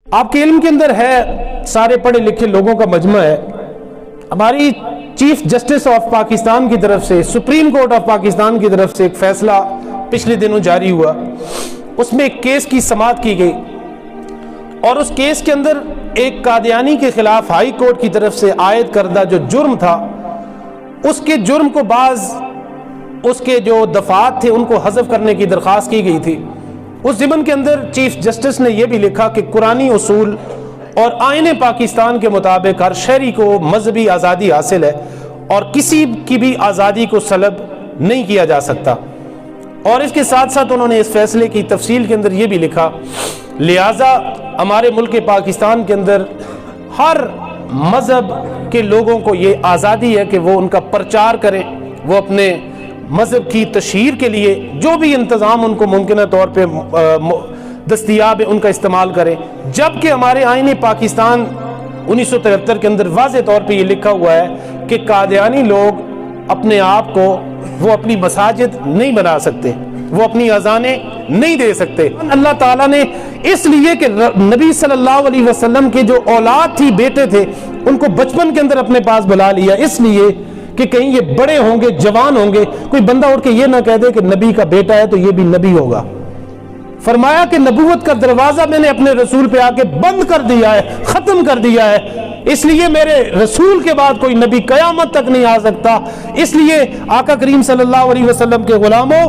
آپ کے علم کے اندر ہے، سارے پڑھے لکھے لوگوں کا مجمع ہے، ہماری چیف جسٹس آف پاکستان کی طرف سے، سپریم کورٹ آف پاکستان کی طرف سے ایک فیصلہ پچھلے دنوں جاری ہوا، اس میں ایک کیس کی سماعت کی گئی اور اس کیس کے اندر ایک قادیانی کے خلاف ہائی کورٹ کی طرف سے عائد کردہ جو جرم تھا، اس کے جرم کو بعض اس کے جو دفعات تھے ان کو حذف کرنے کی درخواست کی گئی تھی۔ اس ضمن کے اندر چیف جسٹس نے یہ بھی لکھا کہ قرآنی اصول اور آئین پاکستان کے مطابق ہر شہری کو مذہبی آزادی حاصل ہے اور کسی کی بھی آزادی کو سلب نہیں کیا جا سکتا، اور اس کے ساتھ ساتھ انہوں نے اس فیصلے کی تفصیل کے اندر یہ بھی لکھا، لہٰذا ہمارے ملک پاکستان کے اندر ہر مذہب کے لوگوں کو یہ آزادی ہے کہ وہ ان کا پرچار کریں، وہ اپنے مذہب کی تشہیر کے لیے جو بھی انتظام ان کو ممکنہ طور پہ دستیاب ہے ان کا استعمال کریں، جبکہ ہمارے آئین پاکستان 1973 کے اندر واضح طور پہ یہ لکھا ہوا ہے کہ قادیانی لوگ اپنے آپ کو وہ اپنی مساجد نہیں بنا سکتے، وہ اپنی اذانیں نہیں دے سکتے۔ اللہ تعالیٰ نے اس لیے کہ نبی صلی اللہ علیہ وسلم کے جو اولاد تھی، بیٹے تھے، ان کو بچپن کے اندر اپنے پاس بلا لیا، اس لیے کہ کہیں یہ بڑے ہوں گے، جوان ہوں گے، کوئی بندہ اٹھ کے یہ نہ کہہ دے کہ نبی کا بیٹا ہے تو یہ بھی نبی ہوگا۔ فرمایا کہ نبوت کا دروازہ میں نے اپنے رسول پہ آ کے بند کر دیا ہے، ختم کر دیا ہے، اس لیے میرے رسول کے بعد کوئی نبی قیامت تک نہیں آ سکتا۔ اس لیے آقا کریم صلی اللہ علیہ وسلم کے غلاموں،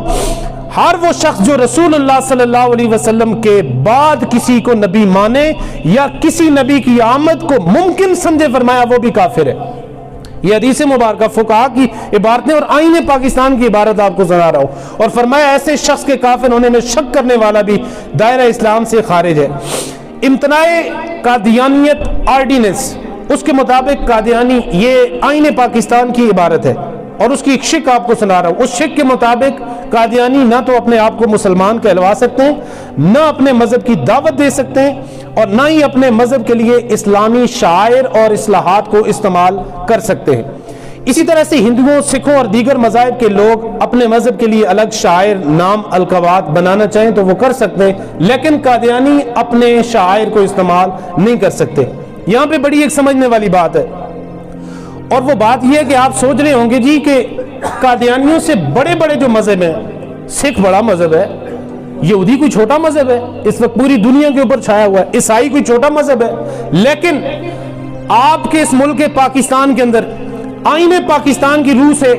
ہر وہ شخص جو رسول اللہ صلی اللہ علیہ وسلم کے بعد کسی کو نبی مانے یا کسی نبی کی آمد کو ممکن سمجھے، فرمایا وہ بھی کافر ہے۔ یہ حدیث مبارکہ فقہا کی عبارتیں اور آئین پاکستان کی عبارت آپ کو سنا رہا ہوں، اور فرمایا ایسے شخص کے کافر ہونے میں شک کرنے والا بھی دائرہ اسلام سے خارج ہے۔ امتناع قادیانیت آرڈیننس، اس کے مطابق قادیانی یہ آئین پاکستان کی عبارت ہے، اور اس کی ایک شک آپ کو سنا رہا ہوں۔ اس شک کے مطابق قادیانی نہ تو اپنے آپ کو مسلمان کہلوا سکتے ہیں، نہ اپنے مذہب کی دعوت دے سکتے ہیں، اور نہ ہی اپنے مذہب کے لیے اسلامی شعائر اور اصلاحات کو استعمال کر سکتے ہیں۔ اسی طرح سے ہندوؤں، سکھوں اور دیگر مذاہب کے لوگ اپنے مذہب کے لیے الگ شاعر، نام، القابات بنانا چاہیں تو وہ کر سکتے ہیں، لیکن قادیانی اپنے شاعر کو استعمال نہیں کر سکتے۔ یہاں پہ بڑی ایک سمجھنے والی بات ہے، اور وہ بات یہ ہے کہ آپ سوچ رہے ہوں گے جی کہ قادیانیوں سے بڑے بڑے جو مذہب ہیں، سکھ بڑا مذہب ہے، یہودی کوئی چھوٹا مذہب ہے، اس وقت پوری دنیا کے اوپر چھایا ہوا ہے، عیسائی کوئی چھوٹا مذہب ہے، لیکن آپ کے اس ملک پاکستان کے اندر آئین پاکستان کی روح سے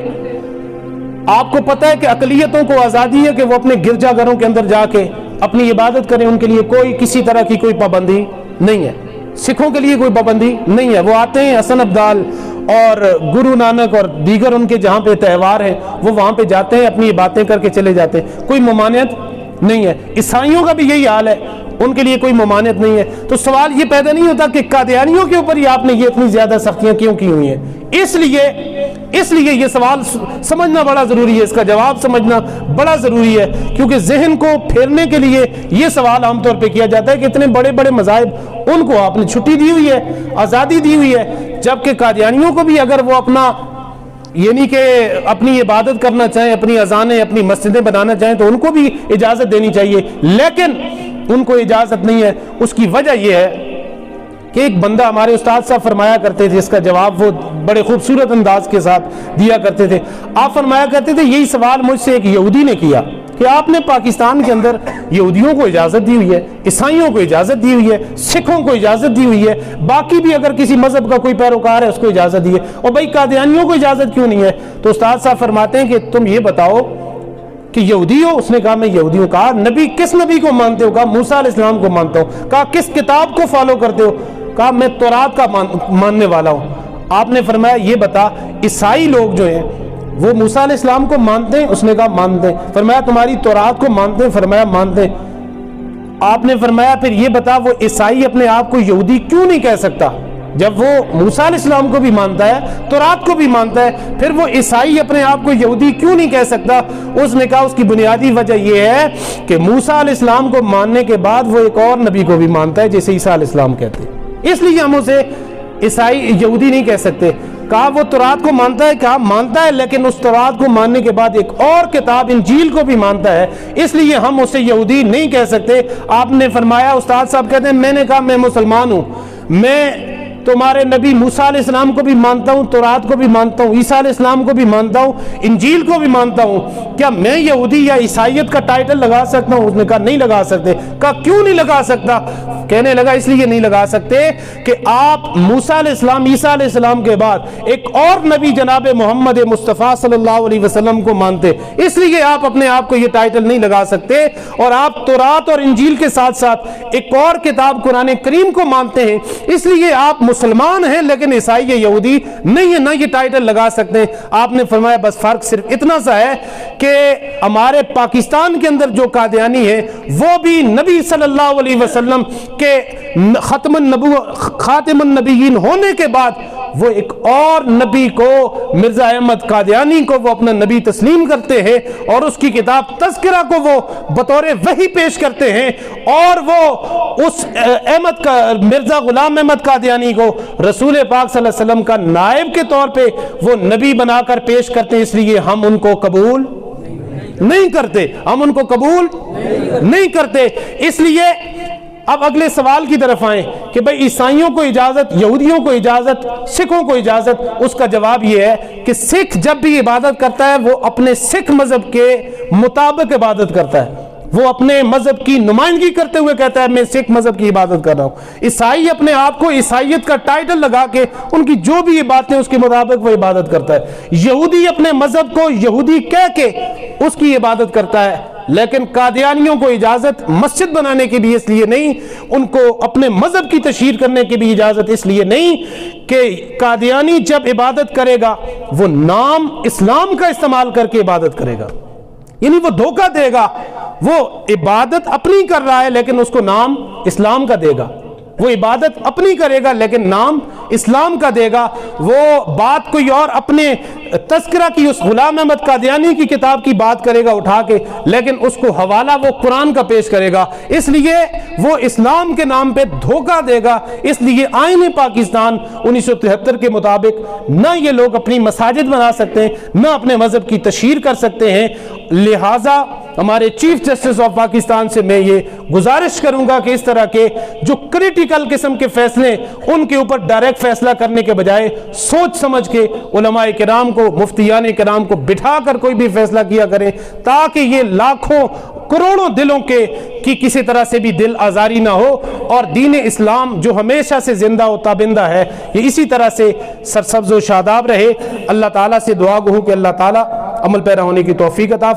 آپ کو پتہ ہے کہ اقلیتوں کو آزادی ہے کہ وہ اپنے گرجا گھروں کے اندر جا کے اپنی عبادت کریں، ان کے لیے کوئی کسی طرح کی کوئی پابندی نہیں ہے۔ سکھوں کے لیے کوئی پابندی نہیں ہے، وہ آتے ہیں حسن ابدال اور گرو نانک اور دیگر ان کے جہاں پہ تہوار ہیں، وہ وہاں پہ جاتے ہیں، اپنی باتیں کر کے چلے جاتے ہیں، کوئی ممانعت نہیں ہے۔ عیسائیوں کا بھی یہی حال ہے، ان کے لیے کوئی ممانعت نہیں ہے۔ تو سوال یہ پیدا نہیں ہوتا کہ قادیانیوں کے اوپر ہی آپ نے یہ اتنی زیادہ سختیاں کیوں کی ہوئی ہیں۔ اس لیے یہ سوال سمجھنا بڑا ضروری ہے، اس کا جواب سمجھنا بڑا ضروری ہے، کیونکہ ذہن کو پھیرنے کے لیے یہ سوال عام طور پہ کیا جاتا ہے کہ اتنے بڑے بڑے مذاہب، ان کو آپ نے چھٹی دی ہوئی ہے، آزادی دی ہوئی ہے، جبکہ قادیانیوں کو بھی اگر وہ اپنا یعنی کہ اپنی عبادت کرنا چاہیں، اپنی اذانیں، اپنی مسجدیں بنانا چاہیں تو ان کو بھی اجازت دینی چاہیے، لیکن ان کو اجازت نہیں ہے۔ اس کی وجہ یہ ہے کہ ایک بندہ، ہمارے استاد صاحب فرمایا کرتے تھے، اس کا جواب وہ بڑے خوبصورت انداز کے ساتھ دیا کرتے تھے۔ آپ فرمایا کرتے تھے، یہی سوال مجھ سے ایک یہودی نے کیا کہ آپ نے پاکستان کے اندر یہودیوں کو اجازت دی ہوئی ہے، عیسائیوں کو اجازت دی ہوئی ہے، سکھوں کو اجازت دی ہوئی ہے، باقی بھی اگر کسی مذہب کا کوئی پیروکار ہے اس کو اجازت دی ہے، اور بھائی قادیانیوں کو اجازت کیوں نہیں ہے؟ تو استاد صاحب فرماتے ہیں کہ تم یہ بتاؤ کہ یہودی ہو؟ اس نے کہا میں یہودی ہوں۔ کہا نبی، کس نبی کو مانتے ہو؟ کہا موسیٰ علیہ السلام کو مانتا ہوں۔ کہا کس کتاب کو فالو کرتے ہو؟ کہا میں تورات کا ماننے والا ہوں۔ آپ نے فرمایا یہ بتا، عیسائی لوگ جو ہیں وہ موسیٰ علیہ السلام کو مانتے ہیں؟ اس نے کہا مانتے ہیں۔ فرمایا تمہاری تورات کو مانتے ہیں؟ فرمایا مانتے ہیں۔ آپ نے فرمایا پھر یہ بتا، وہ عیسائی اپنے آپ کو یہودی کیوں نہیں کہہ سکتا؟ جب وہ موسیٰ علیہ السلام کو بھی مانتا ہے، تورات کو بھی مانتا ہے، پھر وہ عیسائی اپنے آپ کو یہودی کیوں نہیں کہہ سکتا؟ اس نے کہا اس کی بنیادی وجہ یہ ہے کہ موسیٰ علیہ السلام کو ماننے کے بعد وہ ایک اور نبی کو بھی مانتا ہے جسے عیسیٰ علیہ السلام کہتے ہیں، اس لیے ہم اسے عیسائی یہودی نہیں کہہ سکتے۔ کہا وہ تورات کو مانتا ہے، کہا مانتا ہے، لیکن اس تورات کو ماننے کے بعد ایک اور کتاب انجیل کو بھی مانتا ہے، اس لیے ہم اسے یہودی نہیں کہہ سکتے۔ آپ نے فرمایا، استاد صاحب کہتے ہیں میں نے کہا میں مسلمان ہوں، میں تمہارے نبی موسیٰ علیہ السلام کو بھی مانتا ہوں، تورات کو بھی مانتا ہوں، عیسیٰ علیہ السلام کو بھی مانتا ہوں، انجیل کو بھی مانتا ہوں، کیا میں یہودی یا عیسائیت کا ٹائٹل لگا سکتا ہوں؟ اس نے کہا نہیں لگا سکتے۔ کہا کیوں نہیں لگا سکتا؟ کہنے لگا اس لیے نہیں لگا سکتے کہ آپ موسیٰ علیہ السلام، عیسیٰ علیہ السلام کے بعد ایک اور نبی جناب محمد مصطفیٰ صلی اللہ علیہ وسلم کو مانتے، اس لیے آپ اپنے آپ کو یہ ٹائٹل نہیں لگا سکتے، اور آپ تورات اور انجیل کے ساتھ ساتھ ایک اور کتاب قرآن کریم کو مانتے ہیں، اس لیے آپ مسلمان ہیں لیکن عیسائی یا یہودی نہیں ہے، نہ یہ ٹائٹل لگا سکتے ہیں۔ آپ نے فرمایا بس فرق صرف اتنا سا ہے کہ ہمارے پاکستان کے اندر جو قادیانی ہے وہ بھی نبی صلی اللہ علیہ وسلم کے خاتم النبیین ہونے کے بعد وہ ایک اور نبی کو، مرزا احمد قادیانی کو وہ اپنا نبی تسلیم کرتے ہیں، اور اس کی کتاب تذکرہ کو وہ بطور وحی پیش کرتے ہیں، اور وہ اس مرزا غلام احمد قادیانی کو رسول پاک صلی اللہ علیہ وسلم کا نائب کے طور پہ وہ نبی بنا کر پیش کرتے ہیں، اس لیے ہم ان کو قبول نہیں کرتے، ہم ان کو قبول نہیں کرتے۔ اس لیے اب اگلے سوال کی طرف آئیں کہ بھئی عیسائیوں کو اجازت، یہودیوں کو اجازت، سکھوں کو اجازت۔ اس کا جواب یہ ہے کہ سکھ جب بھی عبادت کرتا ہے وہ اپنے سکھ مذہب کے مطابق عبادت کرتا ہے، وہ اپنے مذہب کی نمائندگی کرتے ہوئے کہتا ہے میں سکھ مذہب کی عبادت کر رہا ہوں۔ عیسائی اپنے آپ کو عیسائیت کا ٹائٹل لگا کے ان کی جو بھی باتیں اس کے مطابق وہ عبادت کرتا ہے۔ یہودی اپنے مذہب کو یہودی کہہ کے اس کی عبادت کرتا ہے، لیکن قادیانیوں کو اجازت مسجد بنانے کی بھی اس لیے نہیں، ان کو اپنے مذہب کی تشہیر کرنے کی بھی اجازت اس لیے نہیں کہ قادیانی جب عبادت کرے گا وہ نام اسلام کا استعمال کر کے عبادت کرے گا، یعنی وہ دھوکہ دے گا، وہ عبادت اپنی کر رہا ہے لیکن اس کو نام اسلام کا دے گا، وہ عبادت اپنی کرے گا لیکن نام اسلام کا دے گا، وہ بات کوئی اور اپنے تذکرہ کی اس غلام احمد قادیانی کی کتاب کی بات کرے گا اٹھا کے، لیکن اس کو حوالہ وہ قرآن کا پیش کرے گا، اس لیے وہ اسلام کے نام پہ دھوکہ دے گا۔ اس لیے آئین پاکستان 1973 کے مطابق نہ یہ لوگ اپنی مساجد بنا سکتے ہیں، نہ اپنے مذہب کی تشہیر کر سکتے ہیں۔ لہٰذا ہمارے چیف جسٹس آف پاکستان سے میں یہ گزارش کروں گا کہ اس طرح کے جو کریٹیکل قسم کے فیصلے ان کے اوپر ڈائریکٹ فیصلہ کرنے کے بجائے سوچ سمجھ کے علماء کرام کو، مفتیان کرام کو بٹھا کر کوئی بھی فیصلہ کیا کریں، تاکہ یہ لاکھوں کروڑوں دلوں کی کسی طرح سے بھی دل آزاری نہ ہو، اور دین اسلام جو ہمیشہ سے زندہ و تابندہ ہے یہ اسی طرح سے سرسبز و شاداب رہے۔ اللہ تعالیٰ سے دعا گو کہ اللہ تعالیٰ عمل پیرا ہونے کی توفیق عطا